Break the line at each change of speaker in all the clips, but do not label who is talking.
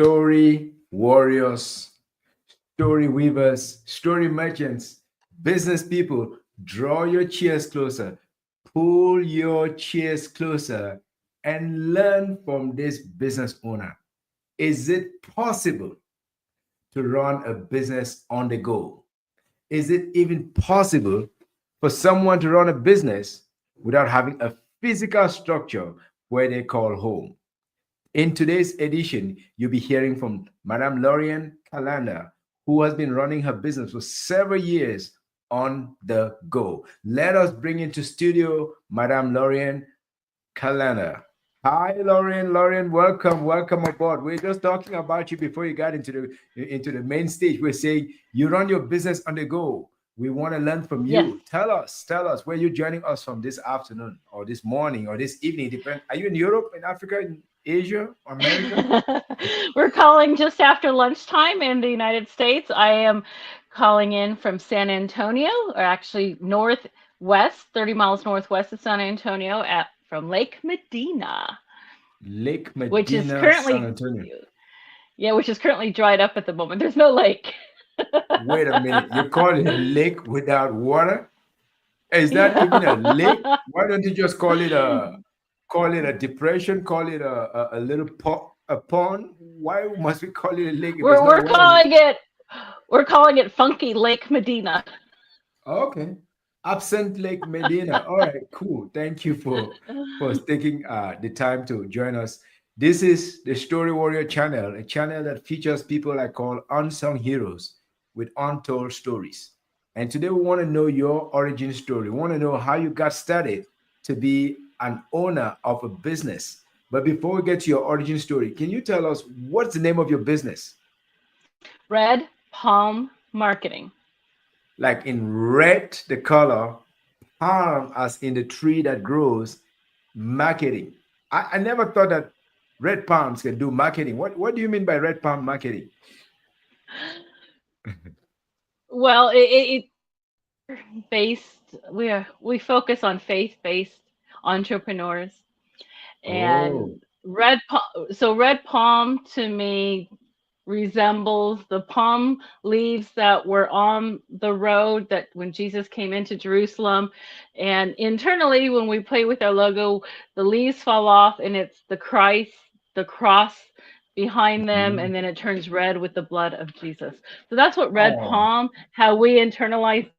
story warriors, story weavers, story merchants, business people, draw your chairs closer, pull your chairs closer, and learn from this business owner. Is it possible to run a business on the go? Is it even possible for someone to run a business without having a physical structure where they call home? In today's edition, you'll be hearing from Madame Lorian Calanda, who has been running her business for several years on the go. Let us bring into studio Madame Lorian Calanda. Hi, Lorian. Lorian, welcome, welcome aboard. We're just talking about you before you got into the main stage. We're saying you run your business on the go. We want to learn from
Yes.
you. Tell us where you're joining us from this afternoon or this morning or this evening. Depend. Are you in Europe, in Africa, in Asia, America?
We're calling just after lunchtime in the United States. I am calling in from San Antonio, or actually northwest, 30 miles northwest of San Antonio at from Lake Medina,
Lake
which is
Medina, San
currently
Antonio.
yeah, which is currently dried up at the moment. There's no lake.
Wait a minute. You call it a lake without water? Is that even a lake?
Yeah.
Why don't you just call it a depression, call it a little a pond? Why must we call it a lake if there's
We're
no
we're
water?
calling it we're calling it Funky Lake Medina.
Okay. Absent Lake Medina. All right, cool. Thank you for taking the time to join us. This is the Story Warrior channel, a channel that features people I call unsung heroes with untold stories. And today we want to know your origin story. We want to know how you got started to be an owner of a business. But before we get to your origin story, can you tell us what's the name of your business?
Red Palm Marketing.
Like in red, the color, palm as in the tree that grows, marketing. I never thought that red palms can do marketing. What do you mean by red palm marketing?
Well, it based we focus on faith-based entrepreneurs
Oh,
and red palm to me resembles the palm leaves that were on the road that when Jesus came into Jerusalem, and internally when we play with our logo, the leaves fall off and it's the Christ, the cross behind them,
mhm.
and then it turns red with the blood of Jesus. So that's what red
Oh,
palm, how we internalize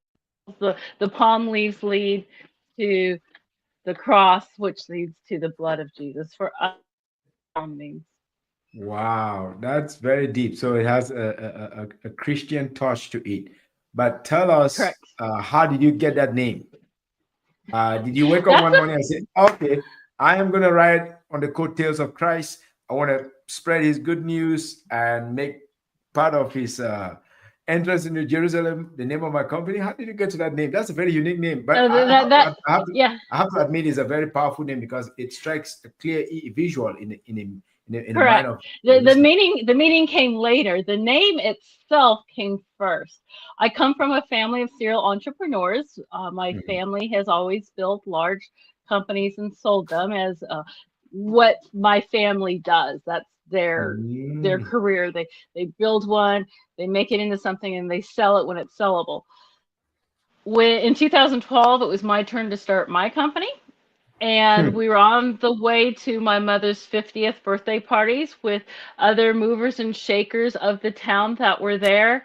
the palm leaves lead to the cross, which leads to the blood of Jesus. For us, palm means
wow, that's very deep. So it has a Christian touch to it. But tell us,
correct.
how did you get that name? Did you wake up
That's
one
a
morning and say, okay, I am going to ride on the coattails of Christ. I want to spread his good news and make part of his entrance into Jerusalem the name of my company? How did you get to that name? That's a very unique name. But
no, that yeah.
I have to admit it's a very powerful name because it strikes a clear visual in the mind
Correct.
of the
The
listener.
meaning came later. The name itself came first. I come from a family of serial entrepreneurs. My
Mhm.
family has always built large companies and sold them as what my family does. That's their
Mm.
career. They build one, they make it into something, and they sell it when it's sellable. When in 2012, it was my turn to start my company, and we were on the way to my mother's 50th birthday parties with other movers and shakers of the town that were there.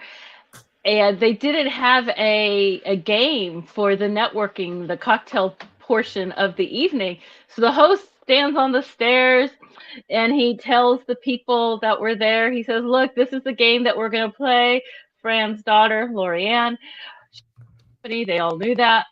And they didn't have a game for the networking, the cocktail portion of the evening. So the host stands on the stairs and he tells the people that were there, he says, "Look, this is the game that we're going to play." Fran's daughter, Lorianne, they all knew that.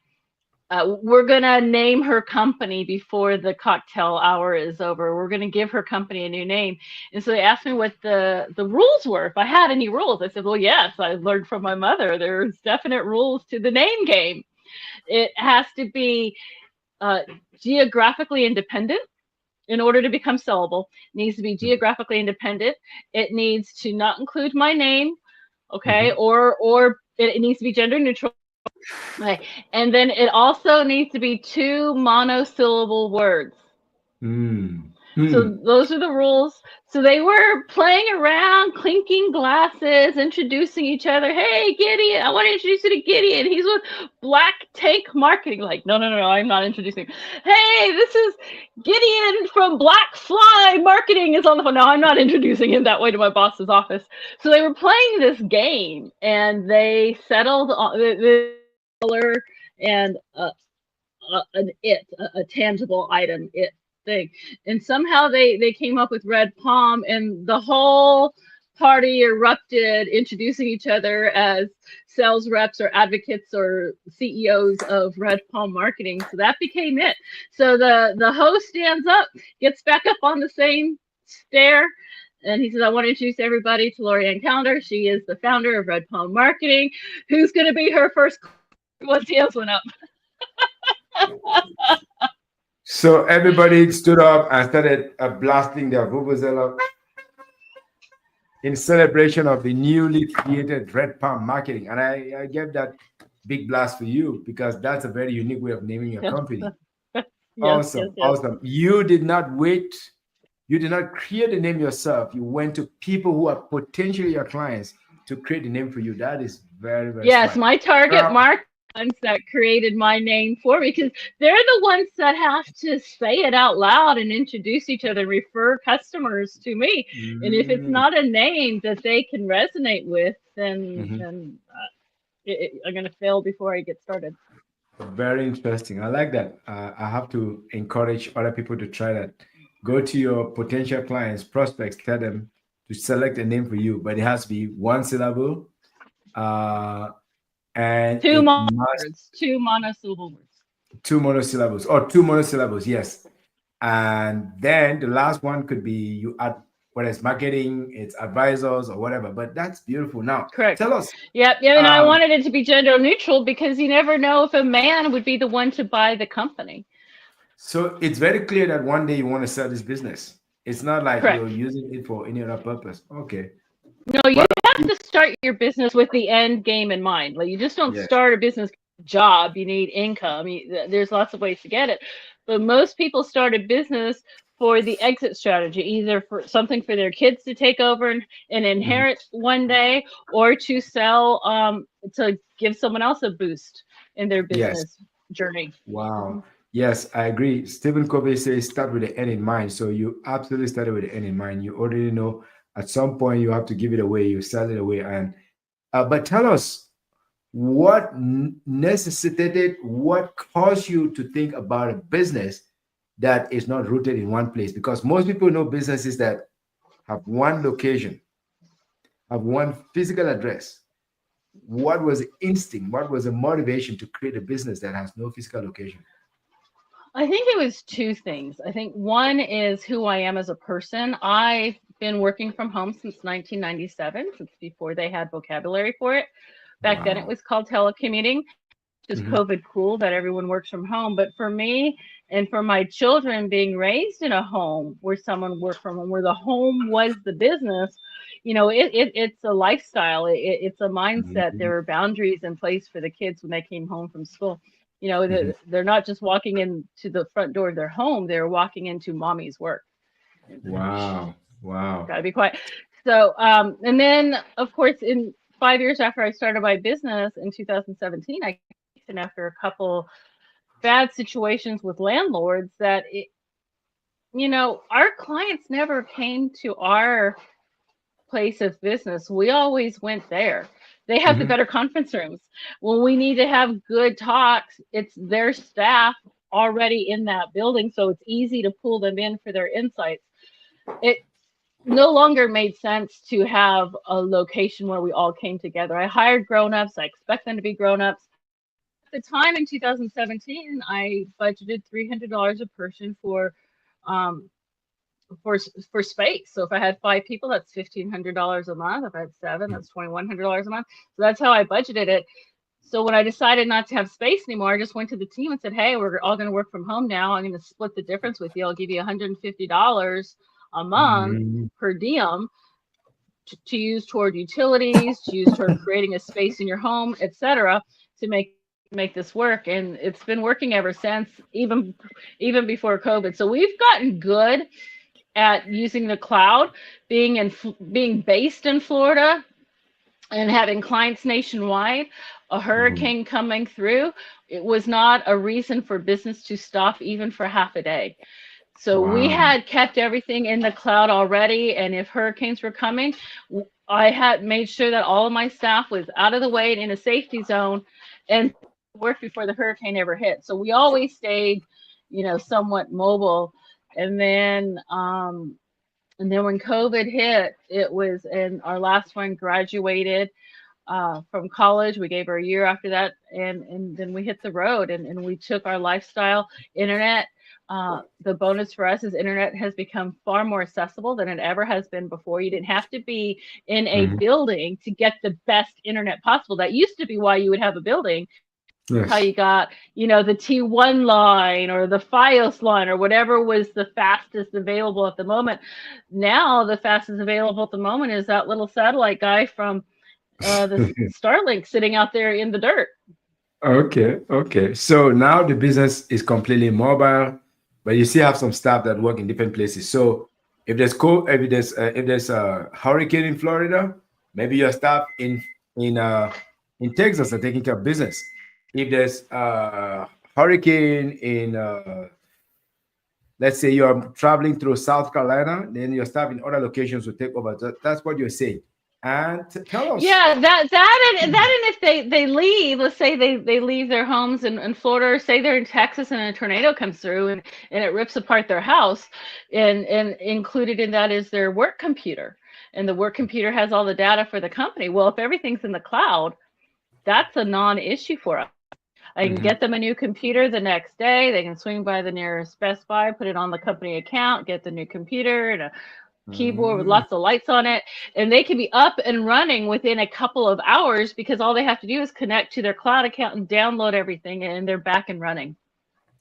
We're gonna name her company before the cocktail hour is over. We're gonna give her company a new name. And so they asked me what the rules were, if I had any rules. I said, well, yes, I learned from my mother. There's definite rules to the name game. It has to be uh, geographically independent in order to become sellable. It needs to be geographically independent. It needs to not include my name, okay,
Mhm.
or it needs to be gender neutral. Right. And then it also needs to be two monosyllable words.
Mm.
So
Hmm.
those are the rules. So they were playing around, clinking glasses, introducing each other. Hey, Gideon, I want to introduce you to Gideon. He's with Black Tank Marketing. Like, no, no, no, I'm not introducing him. Hey, this is Gideon from Black Fly Marketing is on the phone. No, I'm not introducing him that way to my boss's office. So they were playing this game, and they settled on the color and a tangible item, thing. And somehow they came up with Red Palm, and the whole party erupted, introducing each other as sales reps or advocates or CEOs of Red Palm Marketing. So that became it. So the host stands up, gets back up on the same stair, and he says, I want to introduce everybody to Lorianne Calendar. She is the founder of Red Palm Marketing. Who's going to be her first? Once hands went up.
So everybody stood up and started blasting their vuvuzela in celebration of the newly created Red Palm Marketing. And I gave that big blast for you because that's a very unique way of naming your company.
Yes, yes,
Awesome,
yes.
awesome. You did not wait. You did not create the name yourself. You went to people who are potentially your clients to create the name for you. That is very, very
Yes,
smart.
my target
Now,
market ones that created my name for me, because they're the ones that have to say it out loud and introduce each other, refer customers to me. And if it's
mm,
not a name that they can resonate with, then
mhm.
I'm going to fail before I get started.
Very interesting. I like that. I have to encourage other people to try that. Go to your potential clients, prospects, tell them to select a name for you, but it has to be one syllable, uh, and
Two
it
mono
must
words, two monosyllable words.
two monosyllables or two monosyllables. Yes, and then the last one could be you add whether it's marketing, it's advisors or whatever. But that's beautiful. Now,
Correct.
tell us.
Yep. Yeah, and I
Um,
wanted it to be gender neutral because you never know if a man would be the one to buy the company.
so it's very clear that one day you want to sell this business. It's not like you're
Correct.
using it for any other purpose. Okay.
No, you
Well,
have to start your business with the end game in mind. Like you just don't
yes.
start a business job. You need income. There's lots of ways to get it, but most people start a business for the exit strategy, either for something for their kids to take over and
Mhm.
inherit one day, or to sell to give someone else a boost in their
Yes.
business journey.
Wow. Yes, I agree. Stephen Covey says start with the end in mind. So you absolutely started with the end in mind. You already know at some point you have to give it away. You sell it away. And but tell us what necessitated, what caused you to think about a business that is not rooted in one place? Because most people know businesses that have one location, have one physical address. What was the instinct? What was the motivation to create a business that has no physical location?
I think it was two things. I think one is who I am as a person. I've been working from home since 1997, since before they had vocabulary for it. Back then it
Wow.
was called telecommuting, just
Mhm.
COVID cool that everyone works from home. But for me and for my children being raised in a home where someone worked from home, where the home was the business, it's a lifestyle. It's a mindset.
Mhm.
There are boundaries in place for the kids when they came home from school.
Mhm.
They're not just walking into the front door of their home, they're walking into mommy's work.
Wow. Wow.
Gotta be quiet. So, and then of course, in 5 years after I started my business in 2017, and after a couple bad situations with landlords our clients never came to our place of business. We always went there. They have the
Mhm.
better conference rooms. When we need to have good talks, it's their staff already in that building, so it's easy to pull them in for their insights. It no longer made sense to have a location where we all came together. I hired grown-ups. I expect them to be grown-ups. At the time in 2017, I budgeted $300 a person um, for space. So if I had 5 people, that's $1,500 a month. If I had seven, that's $2,100 a month. So that's how I budgeted it. So when I decided not to have space anymore, I just went to the team and said, "Hey, we're all going to work from home now. I'm going to split the difference with you. I'll give you $150 a month
Mhm.
per diem to use toward utilities, to use toward creating a space in your home, etc., to make this work." And it's been working ever since, even before COVID. So we've gotten good at using the cloud, being based in Florida and having clients nationwide, a
Mhm.
hurricane coming through, it was not a reason for business to stop even for half a day. So we
Wow.
had kept everything in the cloud already, and if hurricanes were coming, I had made sure that all of my staff was out of the way and in a safety zone and worked before the hurricane ever hit. So we always stayed, somewhat mobile. And then when COVID hit, it was, and our last one graduated from college. We gave her a year after that, and then we hit the road, and we took our lifestyle. Internet. The bonus for us is internet has become far more accessible than it ever has been before. You didn't have to be in a
Mhm.
building to get the best internet possible. That used to be why you would have a building. How
Yes.
you got, the T1 line or the FiOS line or whatever was the fastest available at the moment. Now the fastest available at the moment is that little satellite guy from the Starlink sitting out there in the dirt.
Okay, okay. So now the business is completely mobile, but you still have some staff that work in different places. So if there's a hurricane in Florida, maybe your staff in Texas are taking care of business. If there's a hurricane in let's say you're traveling through South Carolina, then your staff in other locations will take over. That's what you're saying. And tell us.
Yeah, that and if they leave, let's say they leave their homes in Florida, or say they're in Texas and a tornado comes through and it rips apart their house, and included in that is their work computer, and the work computer has all the data for the company. Well, if everything's in the cloud, that's a non-issue for us. I can
Mhm.
get them a new computer the next day. They can swing by the nearest Best Buy, put it on the company account, get the new computer and a keyboard with
Mm,
lots of lights on it, and they can be up and running within a couple of hours because all they have to do is connect to their cloud account and download everything, and they're back and running.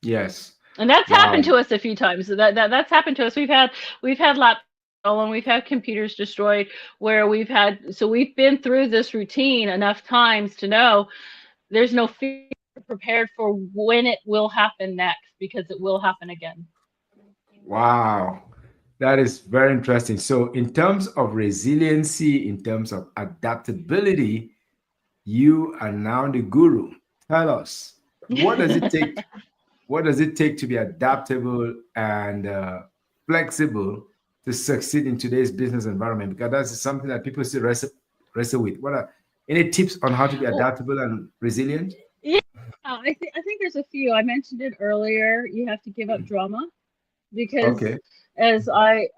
yes.
And that's happened
Wow.
to us a few times. That's happened to us. We've had laptops stolen, we've had computers destroyed, where we've been through this routine enough times to know there's no fear, prepared for when it will happen next, because it will happen again.
Wow. That is very interesting. So, in terms of resiliency, in terms of adaptability, you are now the guru. Tell us, what does it take? What does it take to be adaptable and flexible to succeed in today's business environment? Because that's something that people still wrestle with. What are any tips on how to be
Well,
adaptable and resilient?
yeah, I think there's a few. I mentioned it earlier. You have to give up drama, because
Okay.
as I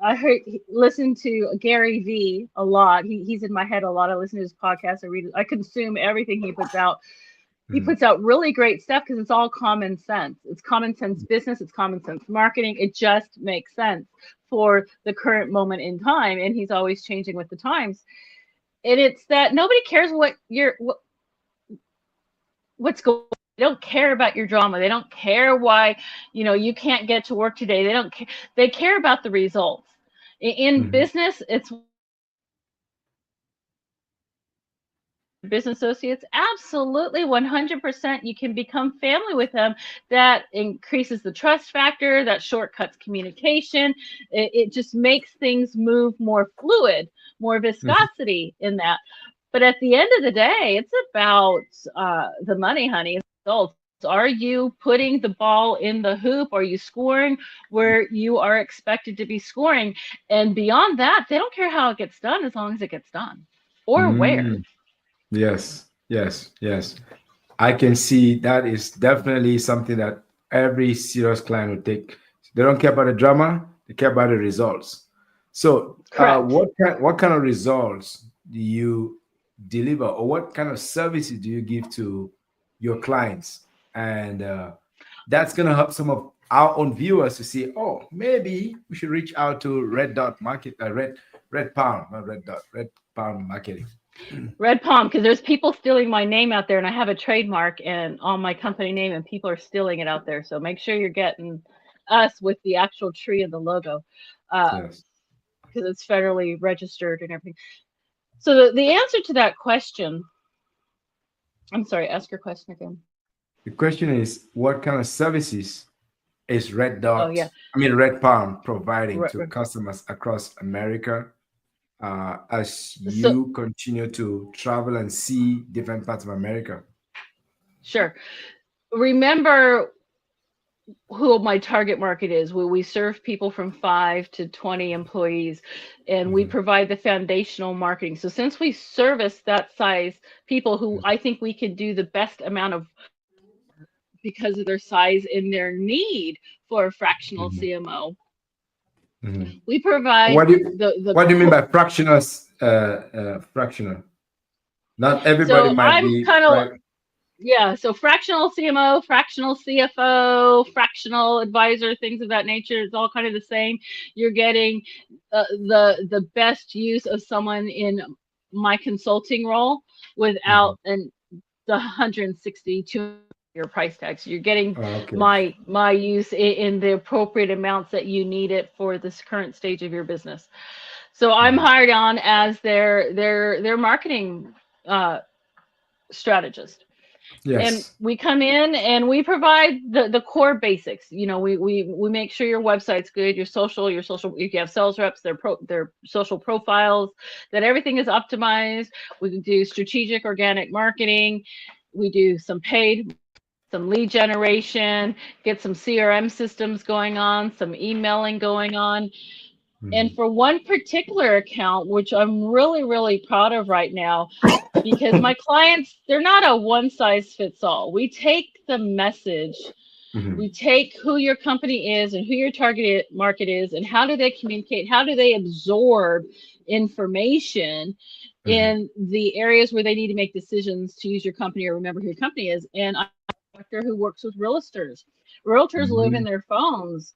listen to Gary V a lot. He's in my head a lot. I listen to his podcast. I consume everything he puts out. He
Mhm.
puts out really great stuff because it's all common sense. It's common sense business. It's common sense marketing. It just makes sense for the current moment in time, and he's always changing with the times. And it's that nobody cares what's going. They don't care about your drama. They don't care why you can't get to work today. They don't care. They care about the results. In
Mhm.
business, it's business associates, absolutely 100%. You can become family with them. That increases the trust factor, that shortcuts communication. It just makes things move more fluid, more
Mhm.
viscosity in that. But at the end of the day, it's about the money, honey. It's results. Are you putting the ball in the hoop? Are you scoring where you are expected to be scoring? And beyond that, they don't care how it gets done as long as it gets done, or where.
Mm. Yes, yes, yes. I can see that is definitely something that every serious client will take. They don't care about the drama; they care about the results. So,
Correct.
what kind of results do you deliver, or what kind of services do you give to your clients? And that's gonna help some of our own viewers to see. Oh, maybe we should reach out to Red Dot Market, Red Palm, not Red Dot, Red Palm Marketing.
Red Palm, because there's people stealing my name out there, and I have a trademark and on my company name, and people are stealing it out there. So make sure you're getting us with the actual tree and the logo,
Yes.
because it's federally registered and everything. So the answer to that question, I'm sorry, ask your question again.
The question is, what kind of services Is Red
Oh
Dot,
yeah.
I mean Red Palm, providing
Right,
to
right.
customers across America as
So
you continue to travel and see different parts of America?
sure. Remember who my target market is. We serve people from 5 to 20 employees, and we
Mhm,
provide the foundational marketing. So since we service that size people, who I think we can do the best amount of, because of their size and their need for a fractional
mhm,
CMO,
mhm.
we provide
What do you
the
what do you mean by fractional? Fractional. Not everybody
so
might
I'm
be
kind of,
right.
yeah, so fractional CMO, fractional CFO, fractional advisor, things of that nature. It's all kind of the same. You're getting the best use of someone in my consulting role
Mhm.
without the 162 your price tags. You're getting
Oh, okay.
my use in the appropriate amounts that you need it for this current stage of your business. So I'm
Mhm.
hired on as their marketing uh, strategist, and
Yes.
we come in and we provide the core basics. We make sure your website's good, your social, if you have sales reps, their social profiles, that everything is optimized. We do strategic organic marketing. We do some paid, some lead generation, get some CRM systems going on, some emailing going on. And
Mhm.
for one particular account, which I'm really, really proud of right now, because my clients, they're not a one size fits all. We take the message,
Mhm.
we take who your company is and who your target market is, and how do they communicate, how do they absorb information
Mhm.
in the areas where they need to make decisions to use your company or remember who your company is. And I'm a doctor who works with realtors. Realtors live in
Mhm.
their phones,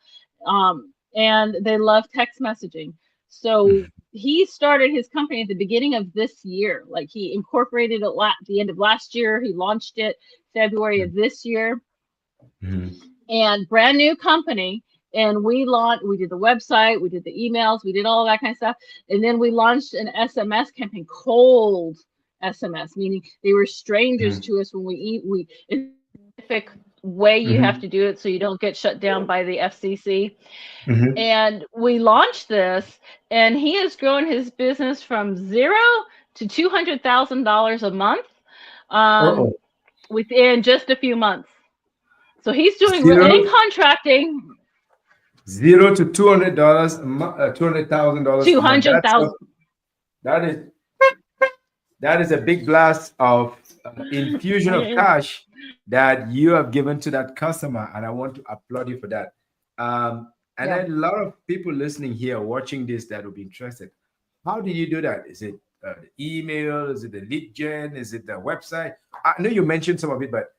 and they love text messaging. So he started his company at the beginning of this year. Like, he incorporated it the end of last year. He launched it February of this year,
Mhm.
and brand new company. And we did the website, we did the emails, we did all that kind of stuff. And then we launched an SMS campaign, cold SMS, meaning they were strangers
Mhm.
to us when we eat. It's a specific way you have
Mhm.
to do it so you don't get shut down by the FCC.
Mhm.
And we launched this, and he has grown his business from zero to $200,000 a month, um,
Uh-oh.
within just a few months. So he's doing and in
Zero
contracting,
zero to $200 a month, $200,000 a month.
200,000.
That is that is a big blast of infusion of cash that you have given to that customer, and I want to applaud you for that. And
Yeah.
then a lot of people listening here, watching this, that will be interested. How did you do that? Is it the email? Is it the lead gen? Is it the website? I know you mentioned some of it, but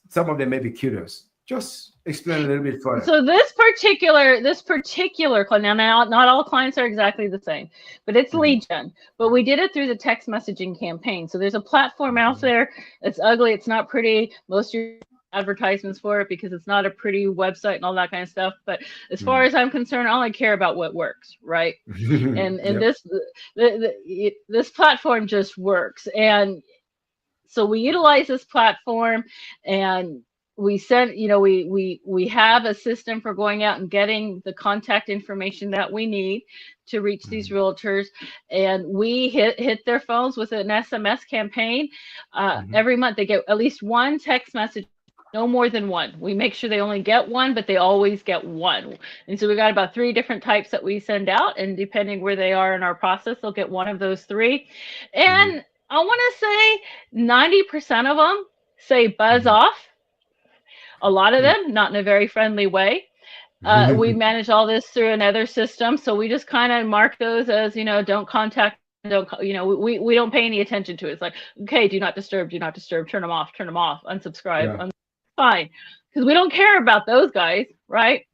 some of them may be curious. Just explain a little bit further.
So this particular client, now not all clients are exactly the same, but it's
Mhm.
lead gen. But we did it through the text messaging campaign. So there's a platform out
Mhm.
there. It's ugly. It's not pretty. Most of your advertisements for it because it's not a pretty website and all that kind of stuff. But as far as I'm concerned, I only care about what works, right? And
Yep.
this platform just works. And so we utilize this platform, and we send, we have a system for going out and getting the contact information that we need to reach these
Mhm.
realtors. And we hit their phones with an SMS campaign.
Mhm.
Every month they get at least one text message, no more than one. We make sure they only get one, but they always get one. And so we got about 3 different types that we send out, and depending where they are in our process, they'll get one of those 3.
Mhm.
And I want to say 90% of them say buzz
Mhm.
off. A lot of them, not in a very friendly way. We
Mhm.
manage all this through another system. So we just kind of mark those as, don't contact, don't, we don't pay any attention to it. It's like, okay, do not disturb, turn them off, unsubscribe,
Yeah.
fine. Because we don't care about those guys, right?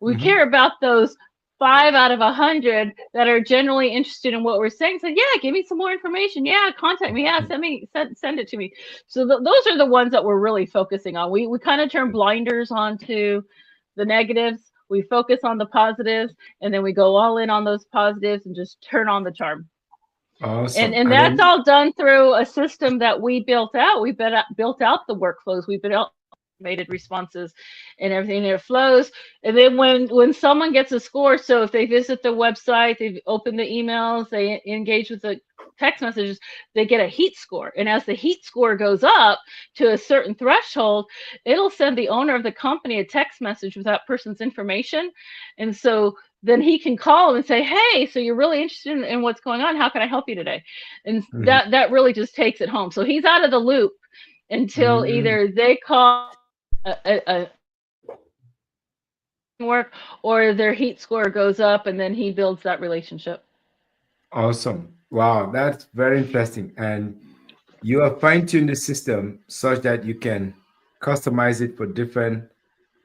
We
Mhm.
care about those 5 out of 100 that are generally interested in what we're saying. So yeah, give me some more information. Yeah, contact me. Yeah, send it to me. So those are the ones that we're really focusing on. We kind of turn blinders onto the negatives. We focus on the positives, and then we go all in on those positives and just turn on the charm. And
Awesome.
and
And
that's
then
all done through a system that we built out. We built out the workflows. We built automated responses and everything, and it flows. And then when someone gets a score, so if they visit the website, they open the emails, they engage with the text messages, they get a heat score. And as the heat score goes up to a certain threshold, it'll send the owner of the company a text message with that person's information. And so then he can call them and say, hey, so you're really interested in what's going on, how can I help you today? And
Mhm.
that really just takes it home. So he's out of the loop until
Mm.
either they call a work, or their heat score goes up, and then he builds that relationship.
Awesome. Wow, that's very interesting. And you are fine-tuning the system such that you can customize it for different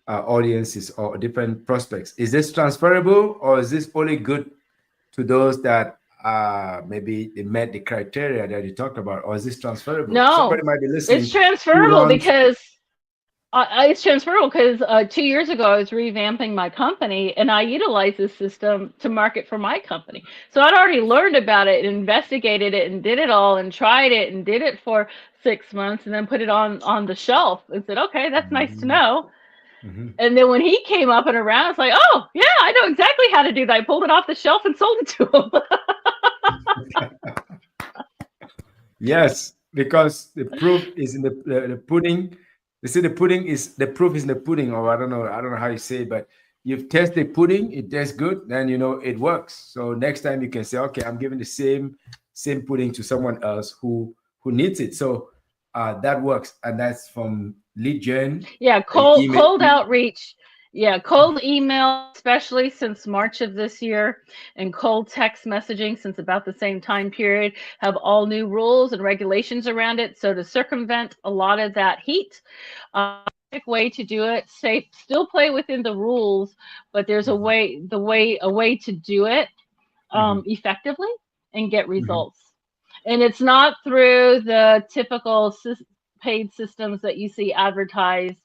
audiences or different prospects. Is this transferable, or is this only good to those that maybe they met the criteria that you talked about, or is this transferable?
No,
Somebody might be
it's
listening who
transferable
runs.
because it's transferable because 2 years ago I was revamping my company, and I utilized this system to market for my company. So I'd already learned about it and investigated it and did it all and tried it and did it for 6 months and then put it on the shelf and said, okay, that's nice to
Mhm.
know.
Mhm.
And then when he came up and around, it's like, oh yeah, I know exactly how to do that. I pulled it off the shelf and sold it to him.
Yes, because the proof is in the pudding. They say the proof is in the pudding, or I don't know how you say it, but you've tested pudding, it tastes good, then you know it works. So next time you can say, okay, I'm giving the same pudding to someone else who needs it. So that works, and that's from lead gen,
Yeah,
email.
cold outreach. Yeah, cold email, especially since March of this year, and cold text messaging since about the same time period, have all new rules and regulations around it. So to circumvent a lot of that heat, quick way to do it, safe, still play within the rules, but there's a
Mhm,
way to do it
mhm,
effectively and get
mhm.
results. And it's not through the typical paid systems that you see advertised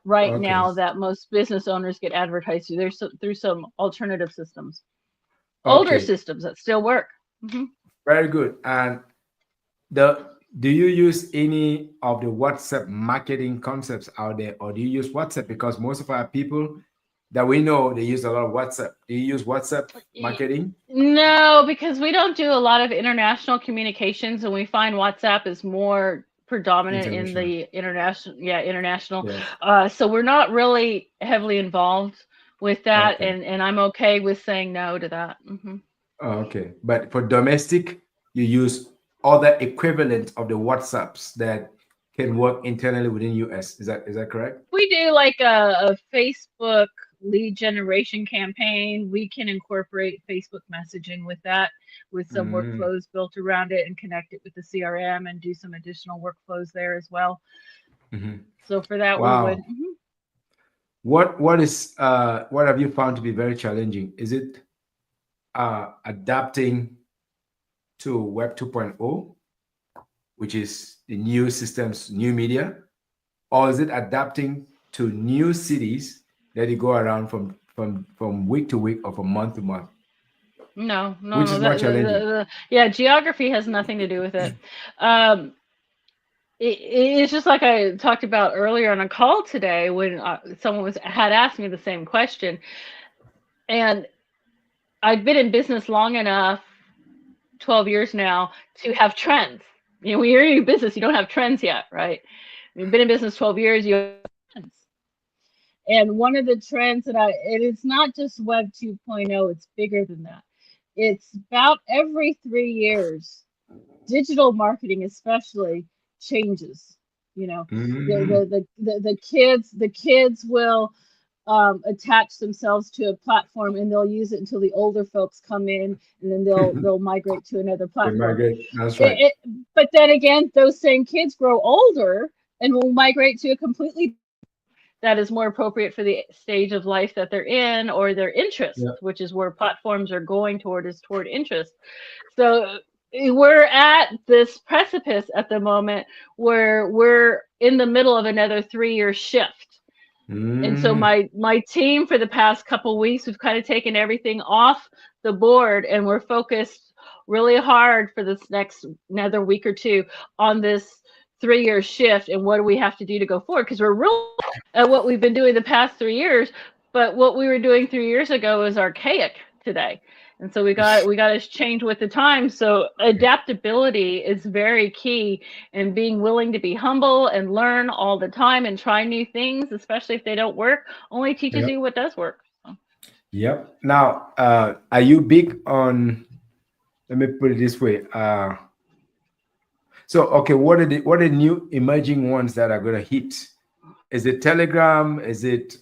right
Okay,
now that most business owners get advertised through. There's through some alternative systems, older
okay,
systems that still work. Mhm.
very good. And the do you use any of the WhatsApp marketing concepts out there, or do you use WhatsApp? Because most of our people that we know, they use a lot of WhatsApp. Do you use WhatsApp marketing?
No, because we don't do a lot of international communications, and we find WhatsApp is more predominant in
International.
the international, yeah, international.
Yes.
So we're not really heavily involved with that,
Okay.
and I'm okay with saying no to that.
Okay. But for domestic, you use other equivalent of the WhatsApps that can work internally within US. Is that correct?
We do like a Facebook lead generation campaign. We can incorporate Facebook messaging with that, with some
Mm,
workflows built around it, and connect it with the CRM and do some additional workflows there as well.
mhm.
So for that, we would.
Wow. What have you found to be very challenging? Is it adapting to Web 2.0, which is the new systems, new media, or is it adapting to new cities that you go around from week to week or from month to month?
No, no,
Which
no.
is more challenging?
Yeah, geography has nothing to do with it. Um, it's just like I talked about earlier on a call today when someone had asked me the same question, and I've been in business long enough, 12 years now, to have trends. You know, when you're in business, you don't have trends yet, right? You've been in business 12 years, you have trends. And one of the trends that it is not just Web 2.0, it's bigger than that. It's about every 3 years, digital marketing especially changes. You know,
Mm,
the kids will attach themselves to a platform, and they'll use it until the older folks come in, and then they'll migrate to another
they
platform.
migrate. That's right.
But then again, those same kids grow older and will migrate to a completely that is more appropriate for the stage of life that they're in, or their interest,
Yeah.
which is where platforms are going toward, is toward interest. So we're at this precipice at the moment where we're in the middle of another 3-year shift. And so
Mm,
my team for the past couple weeks, we've kind of taken everything off the board, and we're focused really hard for this next another week or two on this 3-year shift and what do we have to do to go forward, because we're really at what we've been doing the past 3 years, but what we were doing 3 years ago is archaic today. And so we got to change with the times. So adaptability is very key, and being willing to be humble and learn all the time and try new things, especially if they don't work, only teaches
Yep.
you what does work. So,
Yep. Now, are you big on? Let me put it this way. So, okay, what are the new emerging ones that are going to hit? Is it Telegram? Is it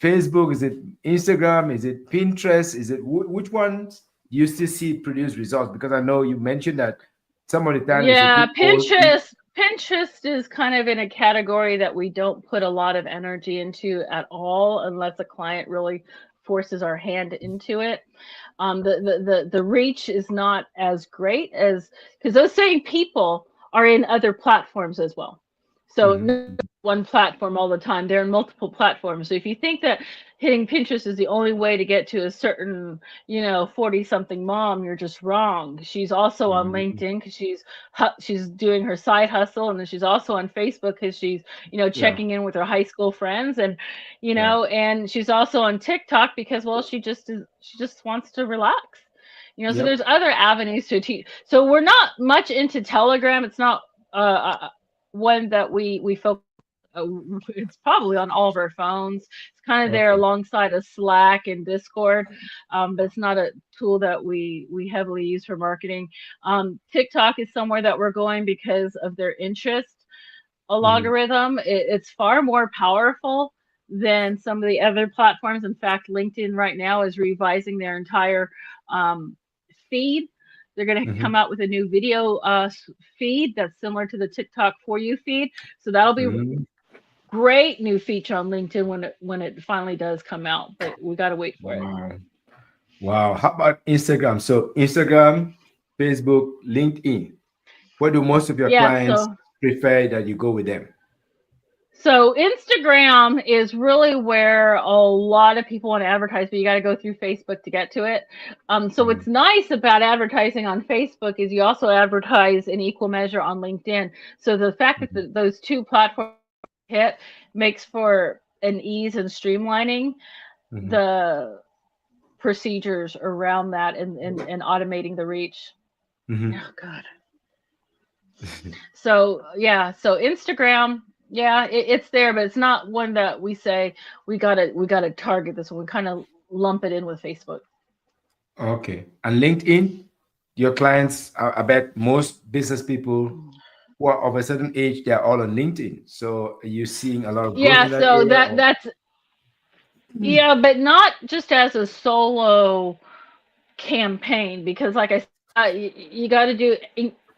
Facebook? Is it Instagram? Is it Pinterest? Is it which ones do you still see produce results? Because I know you mentioned that some of the time it's a
yeah,
good old.
Pinterest is kind of in a category that we don't put a lot of energy into at all unless a client really forces our hand into it. The reach is not as great as, because those same people are in other platforms as well. So
Mhm,
no one platform all the time. They're in multiple platforms. So if you think that hitting Pinterest is the only way to get to a certain, 40 something mom, you're just wrong. She's also on
mhm.
LinkedIn because she's doing her side hustle, and then she's also on Facebook because she's,
Yeah,
checking in with her high school friends, and
yeah,
and she's also on TikTok because, well, she just wants to relax. So
yep.
there's other avenues to teach. So we're not much into Telegram. It's not one that we focus. It's probably on all of our phones. It's kind of there
Okay.
alongside of Slack and Discord, but it's not a tool that we heavily use for marketing. TikTok is somewhere that we're going because of their interest. A
Mhm,
logarithm, it's far more powerful than some of the other platforms. In fact, LinkedIn right now is revising their entire um, feed. They're going to
mhm,
come out with a new video feed that's similar to the TikTok for you feed. So that'll be
mhm.
great new feature on LinkedIn when it finally does come out. But we got to wait for it.
Wow. Wow. How about Instagram? So Instagram, Facebook, LinkedIn. Where do most of your
Yeah.
clients prefer that you go with them?
So Instagram is really where a lot of people want to advertise, but you got to go through Facebook to get to it. So what's
Mhm,
nice about advertising on Facebook is you also advertise in equal measure on LinkedIn. So the fact that
mhm,
those two platforms hit makes for an ease and streamlining
mhm,
the procedures around that, and automating the reach.
mhm.
Oh God. So yeah, so Instagram, yeah, it's there, but it's not one that we say we gotta target this one. We kind of lump it in with Facebook.
Okay. And LinkedIn, your clients, I bet most business people who are of a certain age, they're all on LinkedIn. So are you seeing a lot of growth
Yeah,
in that
so
area?
that
Or
that's yeah, but not just as a solo campaign, because like I said, you got to do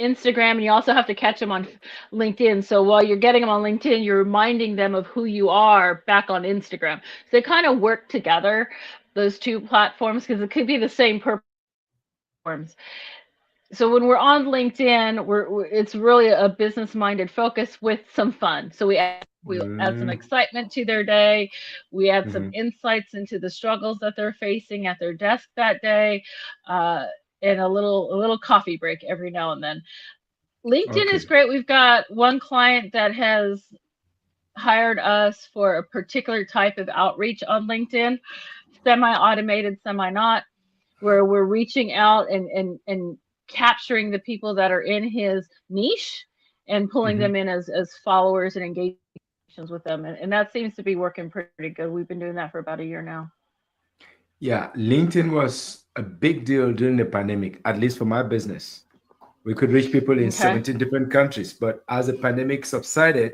Instagram, and you also have to catch them on LinkedIn. So while you're getting them on LinkedIn, you're reminding them of who you are back on Instagram. So they kind of work together, those two platforms, because it could be the same platforms. So when we're on LinkedIn, it's really a business minded focus with some fun. So we add some
mm,
excitement to their day. We add some
mhm.
insights into the struggles that they're facing at their desk that day, uh, and a little coffee break every now and then. LinkedIn is
Okay.
great. We've got one client that has hired us for a particular type of outreach on LinkedIn, semi-automated, semi not, where we're reaching out and capturing the people that are in his niche and pulling
Mhm.
them in as followers and engagements with them. And that seems to be working pretty good. We've been doing that for about a year now.
Yeah, LinkedIn was a big deal during the pandemic, at least for my business. We could reach people in
Okay.
17 different countries, but as the pandemic subsided,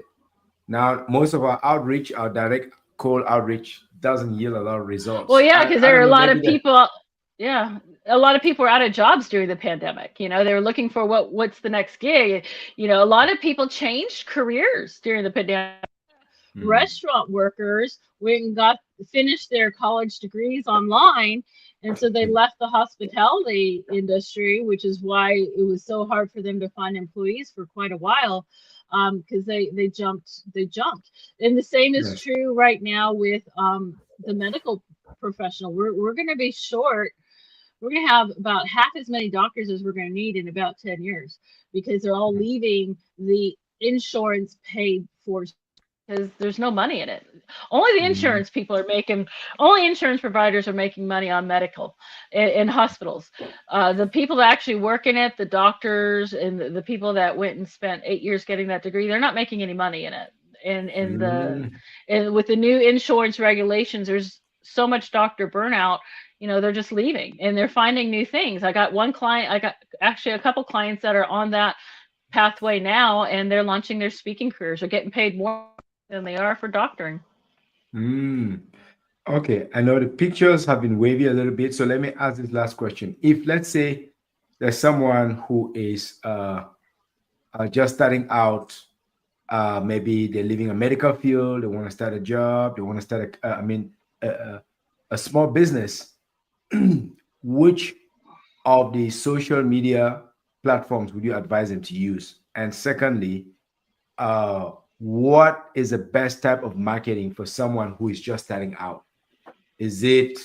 now most of our outreach, our direct cold outreach, doesn't yield a lot of
Well,
results.
yeah,
I,
because
I
there are
don't
a
know,
lot
maybe
of
that.
people. Yeah, a lot of people were out of jobs during the pandemic. They were looking for what's the next gig. A lot of people changed careers during the pandemic.
Mm,
Restaurant workers went and got finished their college degrees online, and so they
mm,
left the hospitality industry, which is why it was so hard for them to find employees for quite a while, because they jumped. And the same is
yes.
true right now with the medical professional. We're going to be short we're going to have about half as many doctors as we're going to need in about 10 years because they're all leaving the insurance paid for because there's no money in it. Only the
Mm,
insurance people are making, only insurance providers are making money on medical in hospitals. The people that actually work in it, the doctors and the people that went and spent 8 years getting that degree, they're not making any money in it.
mm,
And with the new insurance regulations, there's so much doctor burnout. They're just leaving and they're finding new things. I got one client, I got actually a couple clients that are on that pathway now, and they're launching their speaking careers. They're getting paid more than they are for doctoring.
mm. Okay, I know the pictures have been wavy a little bit, so let me ask this last question. If let's say there's someone who is just starting out, maybe they're leaving a medical field, they want to start a job, they want to start a small business, which of the social media platforms would you advise them to use? And secondly, what is the best type of marketing for someone who is just starting out? Is it,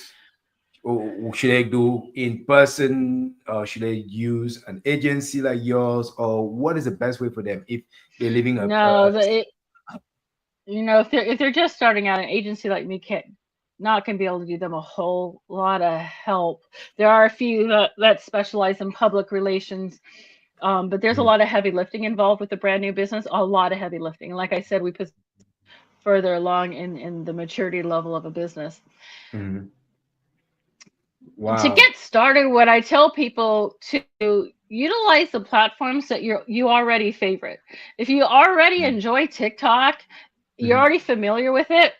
or should I do in person, or should I use an agency like yours, or what is the best way for them if they're living
No, if they're just starting out, an agency like me can't not gonna be able to do them a whole lot of help. There are a few that specialize in public relations, but there's a
Mhm,
lot of heavy lifting involved with a brand new business. A lot of heavy lifting. And like I said, we put further along in the maturity level of a business.
mhm.
To
Wow.
get started, what I tell people to utilize the platforms that you already favorite. If you already enjoy TikTok, you're
Mhm,
already familiar with it,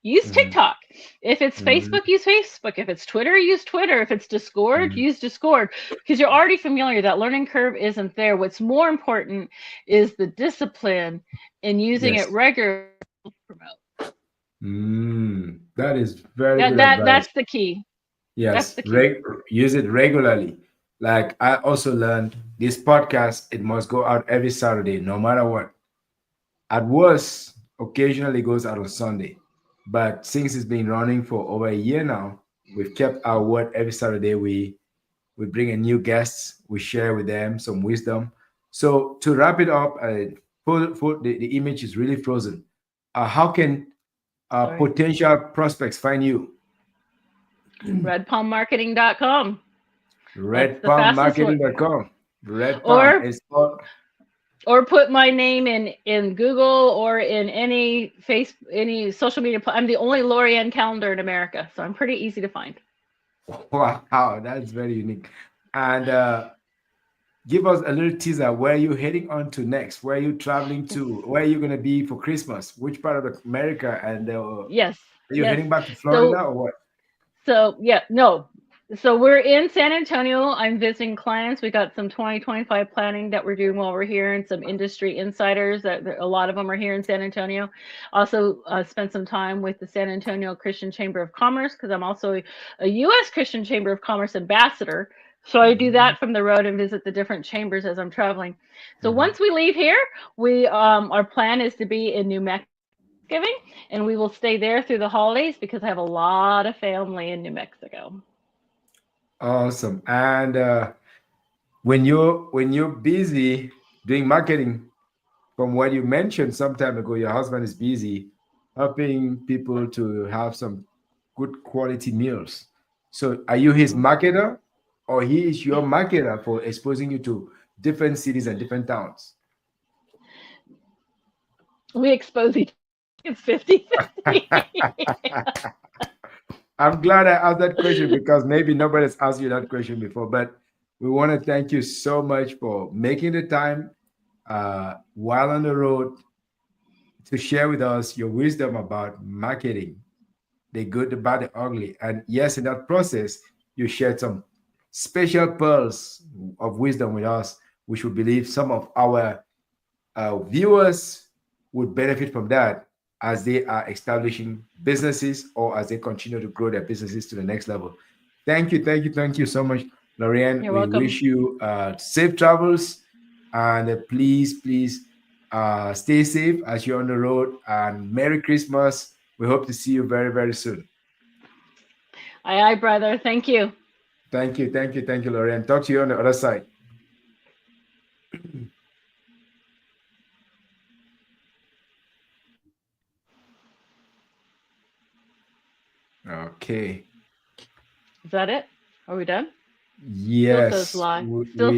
use
mhm,
TikTok. If it's
mhm,
Facebook, use Facebook. If it's Twitter, use Twitter. If it's Discord,
mhm.
use Discord. Because you're already familiar. That learning curve isn't there. What's more important is the discipline in using it
Yes.
regularly to promote.
That is very
That
good
that
advice.
that's the key. That's
Yes,
the key.
use it regularly. Like I also learned this podcast, it must go out every Saturday, no matter what. At worst, occasionally goes out on Sunday. But since it's been running for over a year now, we've kept our word every Saturday. We bring in new guests, we share with them some wisdom. So to wrap it up, the image is really frozen. How can
Sorry.
potential prospects find you?
Redpalmmarketing.com. That's the fastest one.
Redpalmmarketing.com. Red Palm
Or
is all.
or put my name in Google or in any social media. I'm the only Lorianne calendar in America, so I'm pretty easy to find.
Wow, that's very unique. And give us a little teaser. Where are you heading on to next? Where are you traveling to? Where are you going to be for Christmas? Which part of America? And are
Yes,
you
yes.
heading back to Florida
So
or what?
yeah, no. So we're in San Antonio. I'm visiting clients. We got some 2025 planning that we're doing while we're here, and some industry insiders that a lot of them are here in San Antonio. Also, spent some time with the San Antonio Christian Chamber of Commerce because I'm also a U.S. Christian Chamber of Commerce ambassador. So I do
Mhm,
that from the road and visit the different chambers as I'm traveling. So
mhm.
once we leave here, we our plan is to be in New Mexico Thanksgiving, and we will stay there through the holidays because I have a lot of family in New Mexico.
Awesome. And when you're busy doing marketing, from what you mentioned some time ago, your husband is busy helping people to have some good quality meals. So are you his
Mhm.
marketer, or he is your marketer for exposing you to different cities and different towns?
We expose each other. It's 50-50.
I'm glad I asked that question because maybe nobody's asked you that question before. But we want to thank you so much for making the time while on the road to share with us your wisdom about marketing, the good, the bad, the ugly. And yes, in that process, you shared some special pearls of wisdom with us, which we believe some of our viewers would benefit from that as they are establishing businesses or as they continue to grow their businesses to the next level. Thank you so much, Lorianne.
You're
We
welcome.
wish you safe travels, and please stay safe as you're on the road. And Merry Christmas. We hope to see you very, very soon.
Aye, aye, brother. Thank you.
Thank you, Lorraine. Talk to you on the other side. Okay.
Is that it? Are we done?
Yes,
Still says live.
we